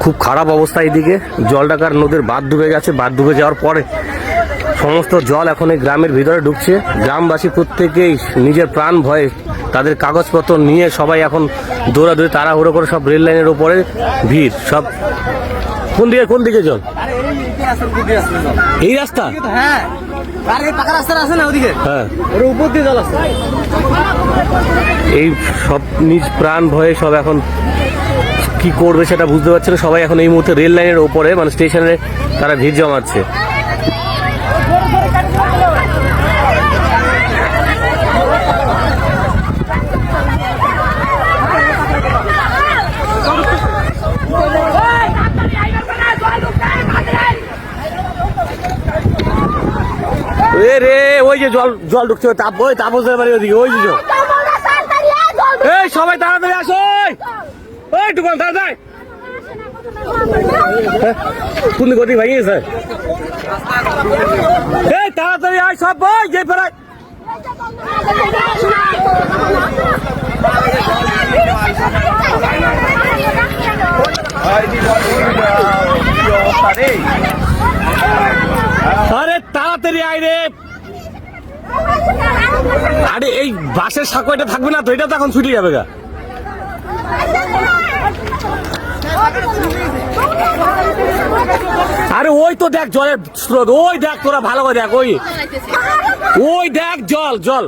খুব খারাপ অবস্থা। এইদিকে জলঢাকার নদীর বাঁধ ডুবে গেছে। বাঁধ ডুবে যাওয়ার পরে সমস্ত জল এখন এই গ্রামের ভিতরে ঢুকছে। গ্রামবাসী প্রত্যেকেই নিজের প্রাণ ভয়ে তাদের কাগজপত্র নিয়ে সবাই এখন দৌড়াদৌড়ি তাড়াহুড়ো করে সব রেল লাইনের ওপরে ভিড়। সব কোন দিকে জল? এই রাস্তা? হ্যাঁ, এই সব নিজ প্রাণ ভয়ে সব এখন কি করবে সেটা বুঝতে পারছে না। সবাই এখন এই মুহূর্তে রেল লাইনের ওপরে মানে স্টেশনে তারা ভিড় জমাচ্ছে। রে ওই যে জল ঢুকছে, তাপসের বাড়ি ওদিকে, ওই যে জল। এই সবাই তাড়াতাড়ি আসো, ওই টুকান তাড়াতাড়ি। কোন গতি ভাই স্যার? এই তাড়াতাড়ি আয় সব, ওই যে ফেরায়। আরে তাড়াতাড়ি আয় রে। আরে এই বাসের সাঁকোটা থাকবে না তো, এটা তো এখন ছুটে যাবে গা। আরে ওই তো দেখ জলের স্রোত, ওই দেখ তোরা ভালো করে দেখ, ওই দেখ জল।